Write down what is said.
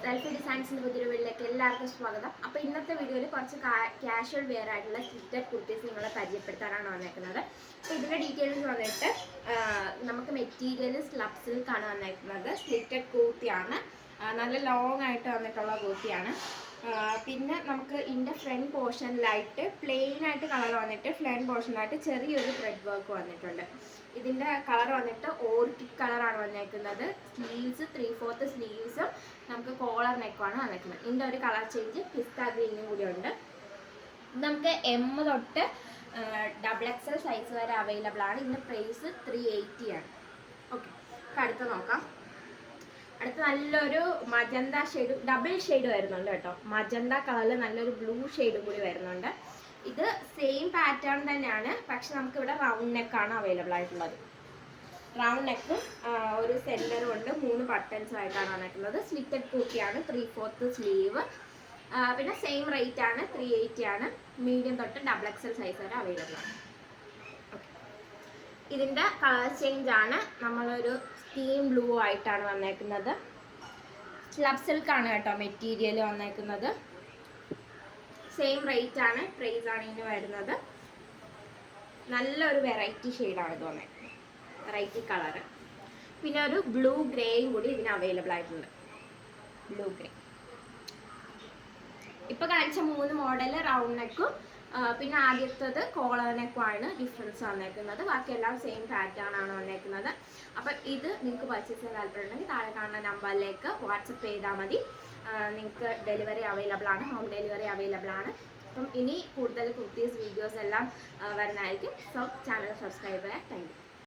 Delphi ഡിസൈൻസിൻ്റെ പുതിയൊരു വീഡിയോയിലേക്ക് എല്ലാവർക്കും സ്വാഗതം. അപ്പോൾ ഇന്നത്തെ വീഡിയോയിൽ കുറച്ച് കാഷ്വൽ വെയർ ആയിട്ടുള്ള സ്ലിറ്റഡ് കുർത്തീസ് നിങ്ങളെ പരിചയപ്പെടുത്താനാണ് വന്നേക്കുന്നത്. അപ്പോൾ ഇതിൻ്റെ ഡീറ്റെയിൽസ് വന്നിട്ട് നമുക്ക് മെറ്റീരിയൽ സ്ലബ് സിൽക്കാണ് വന്നേക്കുന്നത്. സ്ലിറ്റഡ് കൂർത്തിയാണ്, നല്ല ലോങ് ആയിട്ട് വന്നിട്ടുള്ള കൂർത്തിയാണ്. പിന്നെ നമുക്ക് ഇതിൻ്റെ ഫ്രണ്ട് പോർഷനിലായിട്ട് പ്ലെയിൻ ആയിട്ട് കളർ വന്നിട്ട് ഫ്രണ്ട് പോർഷനിലായിട്ട് ചെറിയൊരു ത്രെഡ് വർക്ക് വന്നിട്ടുണ്ട്. ഇതിൻ്റെ കളർ വന്നിട്ട് ഓർക്കിഡ് കളറാണ് വന്നേക്കുന്നത്. സ്ലീവ്സ് 3/4 സ്ലീവ്സും നമുക്ക് കോളർ നെക്കുമാണ് വന്നേക്കുന്നത്. ഇതിൻ്റെ ഒരു കളർ ചേഞ്ച് പിസ്ത ഗ്രീനും കൂടി ഉണ്ട്. നമുക്ക് M തൊട്ട് XXL സൈസ് വരെ അവൈലബിൾ ആണ്. ഇതിൻ്റെ പ്രൈസ് 380 ആണ്. ഓക്കെ, അടുത്ത് നോക്കാം. അടുത്ത് നല്ലൊരു മജന്ത ഷെയ്ഡ്, ഡബിൾ ഷെയ്ഡ് വരുന്നുണ്ട് കേട്ടോ. മജന്ത കളറിൽ നല്ലൊരു ബ്ലൂ ഷെയ്ഡും കൂടി വരുന്നുണ്ട്. ഇത് സെയിം പാറ്റേൺ തന്നെയാണ്, പക്ഷെ നമുക്കിവിടെ റൗണ്ട് നെക്കാണ് അവൈലബിൾ ആയിട്ടുള്ളത്. റൗണ്ട് നെക്കും ഒരു സെൻറ്ററും ഉണ്ട്, 3 ബട്ടൺസ് ആയിട്ടാണ് വന്നിട്ടുള്ളത്. സ്ലിറ്റഡ് കൂർത്തിയാണ്, 3/4 സ്ലീവ്. പിന്നെ സെയിം റേറ്റ് ആണ്, 380 ആണ്. മീഡിയം തൊട്ട് XXL സൈസ് വരെ അവൈലബിൾ ആണ്. ഓക്കെ, ഇതിൻ്റെ കളർ ചേഞ്ച് ആണ്, നമ്മളൊരു സ്കീം ബ്ലൂ ആയിട്ടാണ് വന്നേക്കുന്നത്. സ്ലബ് സിൽക്കാണ് കേട്ടോ മെറ്റീരിയൽ വന്നേക്കുന്നത്. സെയിം റേറ്റ് ആണ്, പ്രൈസ് ആണ് ഇതിന് വരുന്നത്. നല്ലൊരു വെറൈറ്റി ഷെയ്ഡാണ് ഇത് വന്നേക്കുന്നത്, വെറൈറ്റി കളറ്. പിന്നെ ഒരു ബ്ലൂ ഗ്രേയും കൂടി ഇതിന് അവൈലബിൾ ആയിട്ടുണ്ട്. Blue grey. ഇപ്പോൾ കാണിച്ച 3 മോഡൽ റൗണ്ട് നെക്കും പിന്നെ ആദ്യത്തേത് കോളർ നെക്കുമാണ് ഡിഫറൻസ് വന്നേക്കുന്നത്. ബാക്കിയെല്ലാം സെയിം പാറ്റേൺ ആണ് വന്നേക്കുന്നത്. അപ്പം ഇത് നിങ്ങൾക്ക് പർച്ചേസ് ചെയ്യാൻ താല്പര്യമുണ്ടെങ്കിൽ താഴെ കാണുന്ന നമ്പറിലേക്ക് വാട്സപ്പ് ചെയ്താൽ മതി. നിങ്ങൾക്ക് ഡെലിവറി അവൈലബിൾ ആണ്, ഹോം ഡെലിവറി അവൈലബിൾ ആണ്. അപ്പം ഇനി കൂടുതൽ കുർത്തീസ് വീഡിയോസ് എല്ലാം വരുന്നതായിരിക്കും. സോ ചാനൽ സബ്സ്ക്രൈബ് ചെയ്യാം. Thank you.